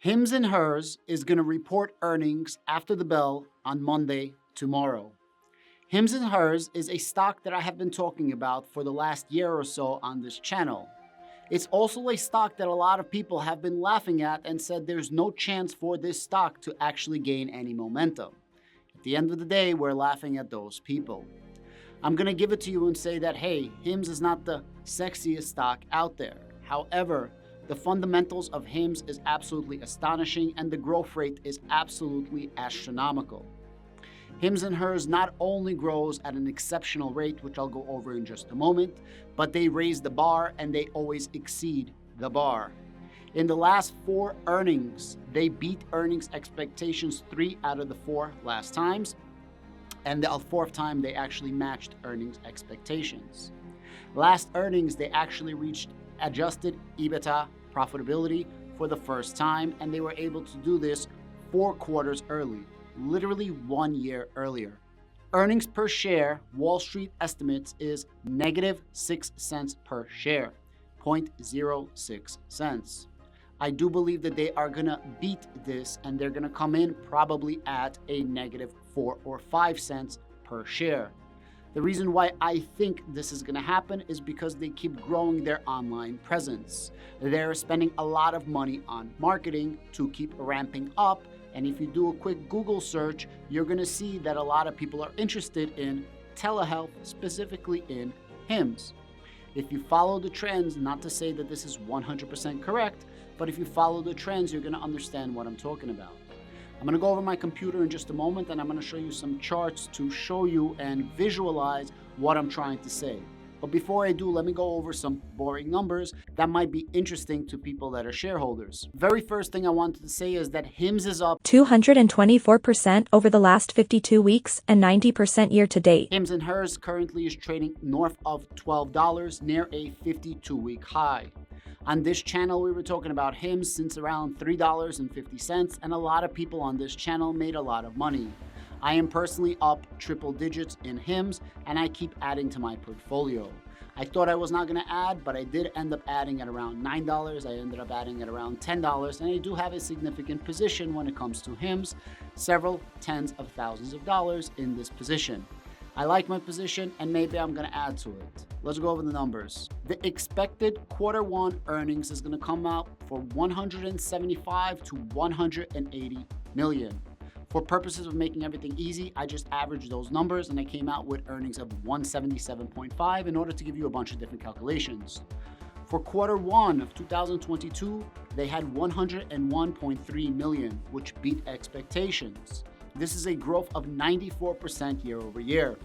HIMS and HERS is going to report earnings after the bell on Monday, tomorrow. HIMS and HERS is a stock that I have been talking about for the last year or so on this channel. It's also a stock that a lot of people have been laughing at and said there's no chance for this stock to actually gain any momentum. At the end of the day, we're laughing at those people. I'm going to give it to you and say that, hey, HIMS is not the sexiest stock out there. However, the fundamentals of HIMS is absolutely astonishing and the growth rate is absolutely astronomical. HIMS and HERS not only grows at an exceptional rate, which I'll go over in just a moment, but they raise the bar and they always exceed the bar. In the last 4 earnings, they beat earnings expectations 3 out of the 4 last times, and the 4th time they actually matched earnings expectations. Last earnings, they actually reached adjusted EBITDA profitability for the first time, and they were able to do this 4 quarters early. Literally 1 year earlier. Earnings per share, Wall Street estimates is -6 cents per share, 0.06 cents. I do believe that they are gonna beat this and they're gonna come in probably at a -4 or 5 cents per share. The reason why I think this is gonna happen is because they keep growing their online presence. They're spending a lot of money on marketing to keep ramping up. And if you do a quick Google search, you're gonna see that a lot of people are interested in telehealth, specifically in HIMS. If you follow the trends, not to say that this is 100% correct, but if you follow the trends, you're gonna understand what I'm talking about. I'm gonna go over my computer in just a moment and I'm gonna show you some charts to show you and visualize what I'm trying to say. But before I do, let me go over some boring numbers that might be interesting to people that are shareholders. Very first thing I wanted to say is that HIMS is up 224% over the last 52 weeks and 90% year to date. HIMS and HERS currently is trading north of $12, near a 52-week high. On this channel, we were talking about HIMS since around $3.50, and a lot of people on this channel made a lot of money. I am personally up triple digits in HIMS, and I keep adding to my portfolio. I thought I was not going to add, but I did end up adding at around $9. I ended up adding at around $10, and I do have a significant position when it comes to HIMS, several tens of thousands of dollars in this position. I like my position, and maybe I'm going to add to it. Let's go over the numbers. The expected Q1 earnings is going to come out for 175 to 180 million. For purposes of making everything easy, I just averaged those numbers and I came out with earnings of 177.5 in order to give you a bunch of different calculations. For Q1 of 2022, they had 101.3 million, which beat expectations. This is a growth of 94% year over year.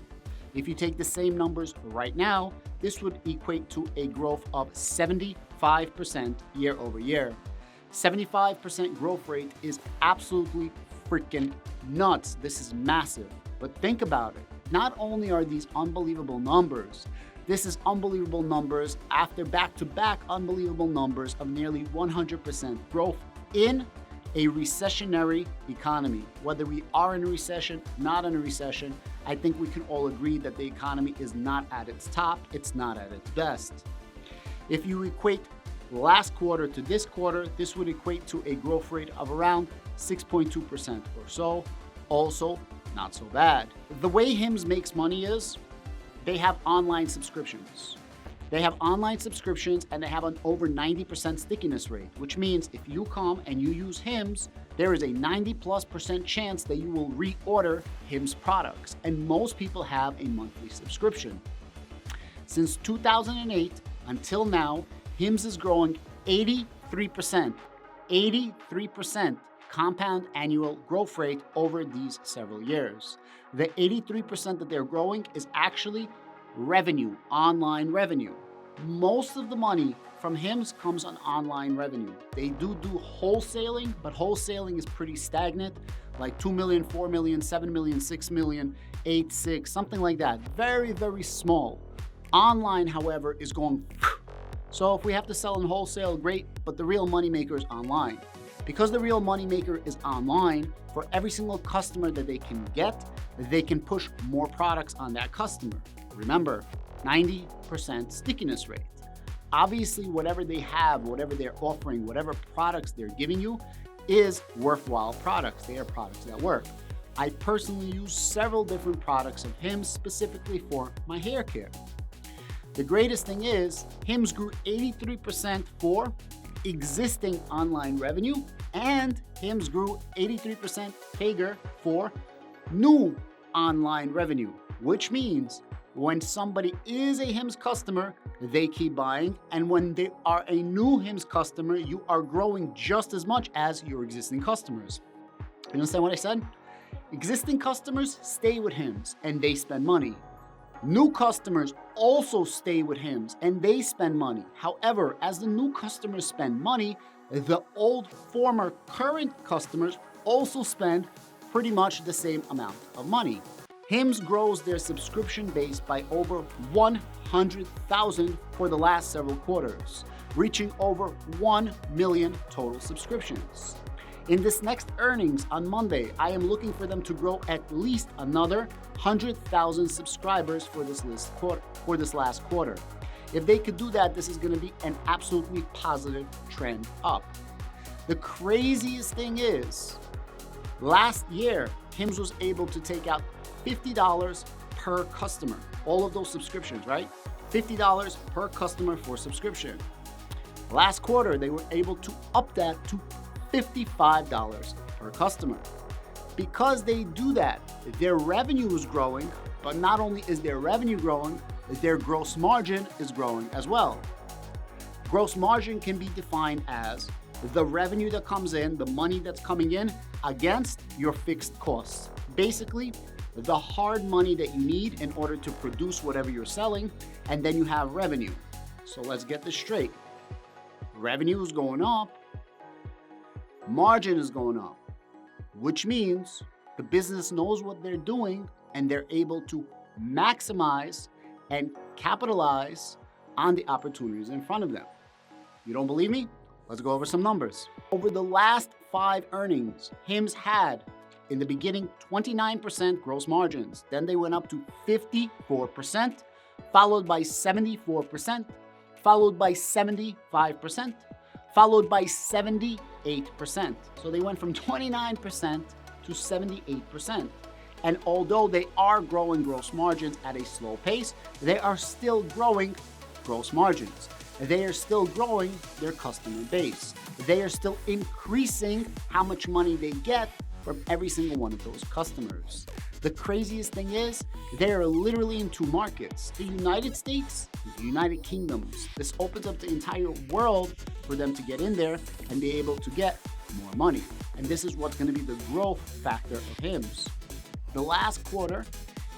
If you take the same numbers right now, this would equate to a growth of 75% year over year. 75% growth rate is absolutely freaking nuts. This is massive. But think about it. Not only are these unbelievable numbers, this is unbelievable numbers after back-to-back unbelievable numbers of nearly 100% growth in a recessionary economy. Whether we are in a recession, not in a recession, I think we can all agree that the economy is not at its top, it's not at its best. If you equate last quarter to this quarter, this would equate to a growth rate of around 6.2% or so. Also, not so bad. The way HIMS makes money is they have online subscriptions. They have online subscriptions and they have an over 90% stickiness rate, which means if you come and you use HIMS, there is a 90+% chance that you will reorder HIMS products. And most people have a monthly subscription. Since 2008 until now, HIMS is growing 83%. 83% compound annual growth rate over these several years. The 83% that they're growing is actually revenue, online revenue. Most of the money from HIMS comes on online revenue. They do wholesaling, but wholesaling is pretty stagnant, like 2 million, 4 million, 7 million, 6 million, 8, 6, something like that. Very, very small. Online, however, is going. So if we have to sell in wholesale, great, but the real moneymaker is online. Because the real moneymaker is online, for every single customer that they can get, they can push more products on that customer. Remember, 90% stickiness rate. Obviously, whatever they have, whatever they're offering, whatever products they're giving you, is worthwhile products. They are products that work. I personally use several different products of HIMS specifically for my hair care. The greatest thing is HIMS grew 83% for existing online revenue, and HIMS grew 83% CAGR for new online revenue, which means when somebody is a HIMS customer, they keep buying, and when they are a new HIMS customer, you are growing just as much as your existing customers. You understand what I said? Existing customers stay with HIMS and they spend money. New customers also stay with HIMS and they spend money. However, as the new customers spend money, the old former current customers also spend pretty much the same amount of money. HIMS grows their subscription base by over 100,000 for the last several quarters, reaching over 1 million total subscriptions. In this next earnings on Monday, I am looking for them to grow at least another 100,000 subscribers for this last quarter. If they could do that, this is going to be an absolutely positive trend up. The craziest thing is, last year, HIMS was able to take out $50 per customer. All of those subscriptions, right? $50 per customer for subscription. Last quarter, they were able to up that to $55 per customer. Because they do that, their revenue is growing, but not only is their revenue growing, their gross margin is growing as well. Gross margin can be defined as the revenue that comes in, the money that's coming in against your fixed costs. Basically, the hard money that you need in order to produce whatever you're selling, and then you have revenue. So let's get this straight. Revenue is going up, margin is going up, which means the business knows what they're doing and they're able to maximize and capitalize on the opportunities in front of them. You don't believe me? Let's go over some numbers. Over the last 5 earnings, HIMS had, in the beginning, 29% gross margins. Then they went up to 54%, followed by 74%, followed by 75%, followed by 78%. So they went from 29% to 78%. And although they are growing gross margins at a slow pace, they are still growing gross margins. They are still growing their customer base. They are still increasing how much money they get from every single one of those customers. The craziest thing is, they are literally in 2 markets, the United States and the United Kingdom. This opens up the entire world for them to get in there and be able to get more money. And this is what's going to be the growth factor of HIMS. The last quarter,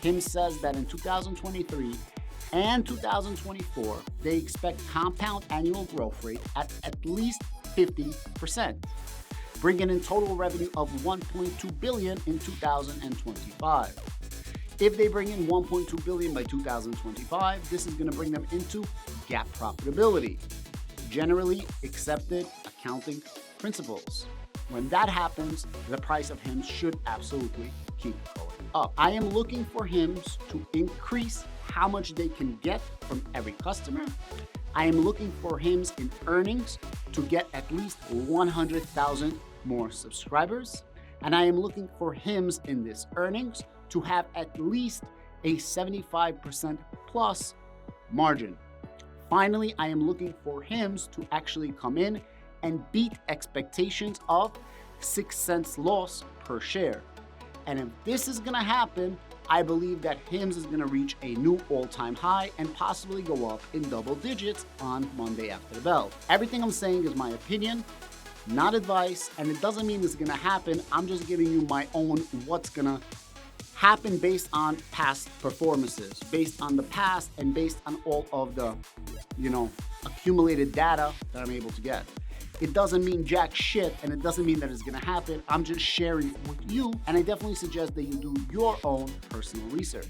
HIMS says that in 2023 and 2024, they expect compound annual growth rate at least 50%, bringing in total revenue of $1.2 billion in 2025. If they bring in $1.2 billion by 2025, this is going to bring them into GAAP profitability, generally accepted accounting principles. When that happens, the price of HIMS should absolutely keep going up. I am looking for HIMS to increase how much they can get from every customer. I am looking for HIMS in earnings to get at least 100,000 more subscribers. And I am looking for HIMS in this earnings to have at least a 75% plus margin. Finally, I am looking for HIMS to actually come in and beat expectations of 6 cents loss per share. And if this is gonna happen, I believe that HIMS is gonna reach a new all-time high and possibly go up in double digits on Monday after the bell. Everything I'm saying is my opinion, not advice, and it doesn't mean it's gonna happen. I'm just giving you my own what's gonna happen based on past performances, based on the past and based on all of the, accumulated data that I'm able to get. It doesn't mean jack shit, and it doesn't mean that it's gonna happen. I'm just sharing with you, and I definitely suggest that you do your own personal research.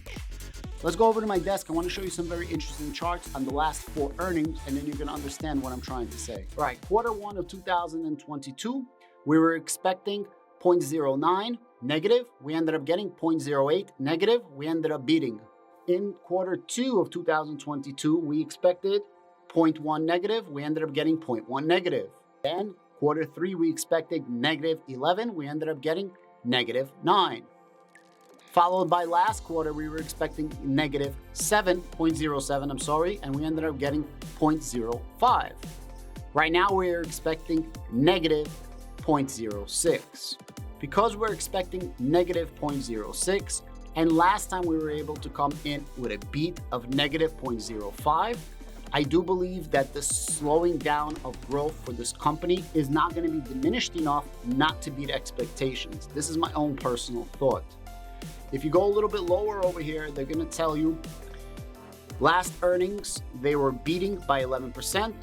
Let's go over to my desk. I wanna show you some very interesting charts on the last 4 earnings, and then you're gonna understand what I'm trying to say. All right, Q1 of 2022, we were expecting 0.09 negative. We ended up getting 0.08 negative. We ended up beating. In Q2 of 2022, we expected 0.1 negative. We ended up getting 0.1 negative. Then Quarter 3, we expected -11. We ended up getting -9. Followed by last quarter, we were expecting -0.07, and we ended up getting 0.05. Right now, we're expecting -0.06. Because we're expecting -0.06, and last time we were able to come in with a beat of -0.05, I do believe that the slowing down of growth for this company is not going to be diminished enough not to beat expectations. This is my own personal thought. If you go a little bit lower over here, they're going to tell you last earnings, they were beating by 11%,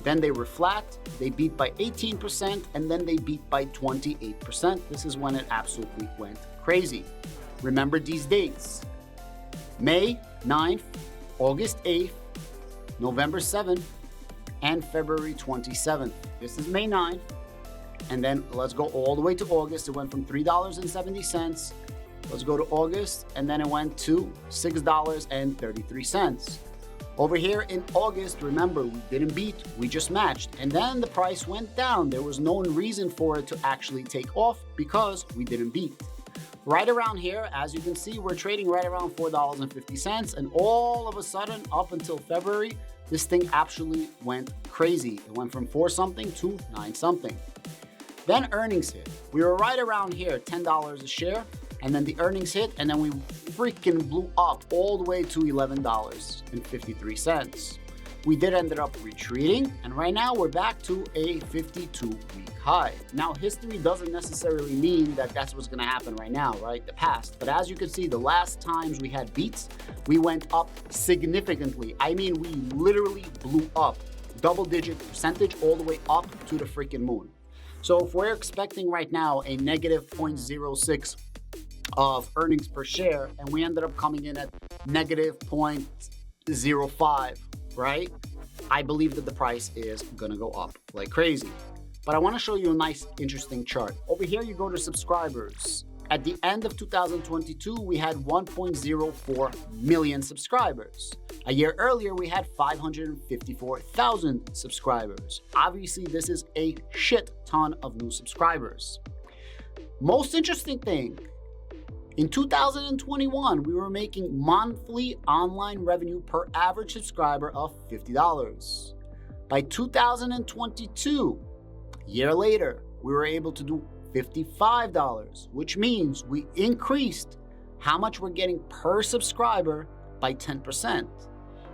then they were flat, they beat by 18%, and then they beat by 28%. This is when it absolutely went crazy. Remember these dates: May 9th, August 8th, November 7th, and February 27th. This is May 9th. And then let's go all the way to August. It went from $3.70. Let's go to August, and then it went to $6.33. Over here in August, remember, we didn't beat, we just matched. And then the price went down. There was no reason for it to actually take off because we didn't beat. Right around here, as you can see, we're trading right around $4.50. And all of a sudden, up until February, this thing actually went crazy. It went from 4 something to 9 something. Then earnings hit. We were right around here, $10 a share. And then the earnings hit, and then we freaking blew up all the way to $11.53. We did end up retreating, and right now we're back to a 52-week high. Now, history doesn't necessarily mean that that's what's gonna happen right now, right? The past. But as you can see, the last times we had beats, we went up significantly. I mean, we literally blew up double-digit percentage all the way up to the freaking moon. So if we're expecting right now a -0.06 of earnings per share, and we ended up coming in at -0.05, right? I believe that the price is gonna go up like crazy. But I want to show you a nice, interesting chart. Over here, you go to subscribers. At the end of 2022, we had 1.04 million subscribers. A year earlier, we had 554,000 subscribers. Obviously, this is a shit ton of new subscribers. Most interesting thing, in 2021, we were making monthly online revenue per average subscriber of $50. By 2022, a year later, we were able to do $55, which means we increased how much we're getting per subscriber by 10%.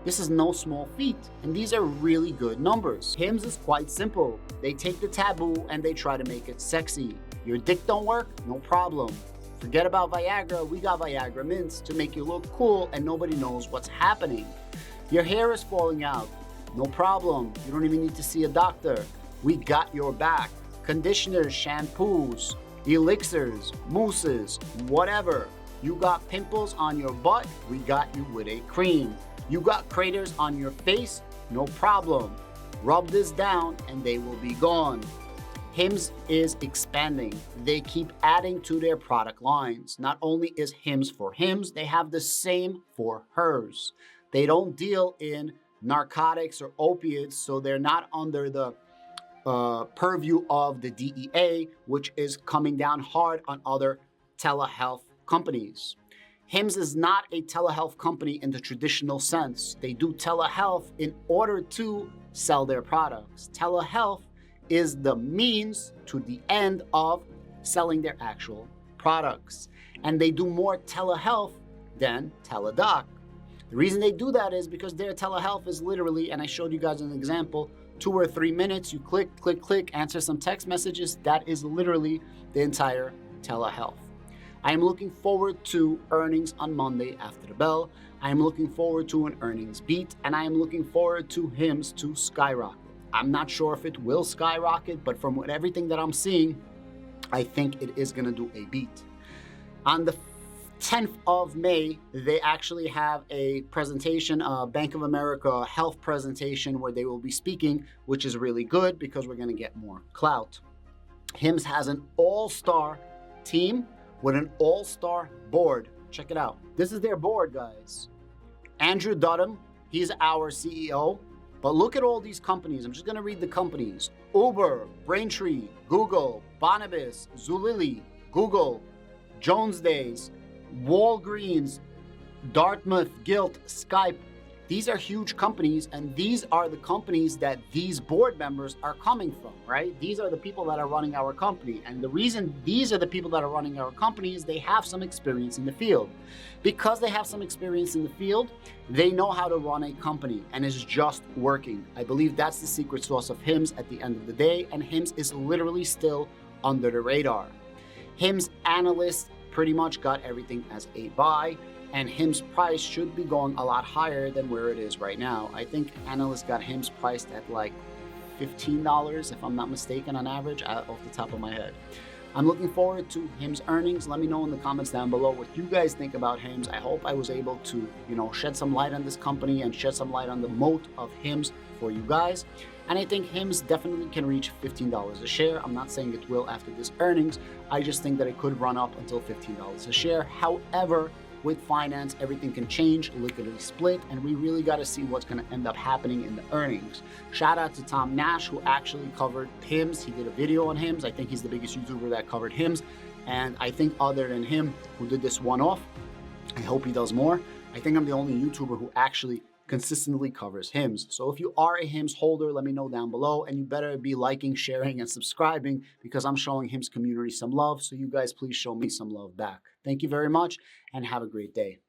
This is no small feat, and these are really good numbers. HIMS is quite simple. They take the taboo and they try to make it sexy. Your dick don't work? No problem. Forget about Viagra, we got Viagra mints to make you look cool and nobody knows what's happening. Your hair is falling out? No problem. You don't even need to see a doctor. We got your back. Conditioners, shampoos, elixirs, mousses, whatever. You got pimples on your butt? We got you with a cream. You got craters on your face? No problem. Rub this down and they will be gone. HIMS is expanding. They keep adding to their product lines. Not only is HIMS for HIMS, they have the same for hers. They don't deal in narcotics or opiates, so they're not under the purview of the DEA, which is coming down hard on other telehealth companies. HIMS is not a telehealth company in the traditional sense. They do telehealth in order to sell their products. Telehealth is the means to the end of selling their actual products. And they do more telehealth than teledoc. The reason they do that is because their telehealth is literally, and I showed you guys an example, 2 or 3 minutes, you click, click, click, answer some text messages. That is literally the entire telehealth. I am looking forward to earnings on Monday after the bell. I am looking forward to an earnings beat, and I am looking forward to HIMS to skyrocket. I'm not sure if it will skyrocket, but from everything that I'm seeing, I think it is gonna do a beat. On the 10th of May, they actually have a presentation, a Bank of America health presentation where they will be speaking, which is really good because we're gonna get more clout. HIMS has an all-star team with an all-star board. Check it out. This is their board, guys. Andrew Dudham, he's our CEO. But look at all these companies. I'm just going to read the companies. Uber, Braintree, Google, Bonobus, Zulily, Google, Jones Days, Walgreens, Dartmouth, Gilt, Skype. These are huge companies, and these are the companies that these board members are coming from, right? These are the people that are running our company. And the reason these are the people that are running our company is they have some experience in the field. Because they have some experience in the field, they know how to run a company, and it's just working. I believe that's the secret sauce of HIMS at the end of the day, and HIMS is literally still under the radar. HIMS analysts pretty much got everything as a buy, and HIMS price should be going a lot higher than where it is right now. I think analysts got HIMS priced at like $15, if I'm not mistaken, on average, off the top of my head. I'm looking forward to HIMS earnings. Let me know in the comments down below what you guys think about HIMS. I hope I was able to, shed some light on this company and shed some light on the moat of HIMS for you guys. And I think HIMS definitely can reach $15 a share. I'm not saying it will after this earnings. I just think that it could run up until $15 a share. However, with finance, everything can change, liquidity split, and we really got to see what's going to end up happening in the earnings. Shout out to Tom Nash, who actually covered HIMS. He did a video on HIMS. I think he's the biggest YouTuber that covered HIMS. And I think other than him, who did this one-off, I hope he does more. I think I'm the only YouTuber who actually consistently covers HIMS. So if you are a HIMS holder, let me know down below, and you better be liking, sharing, and subscribing, because I'm showing HIMS community some love. So you guys please show me some love back. Thank you very much, and have a great day.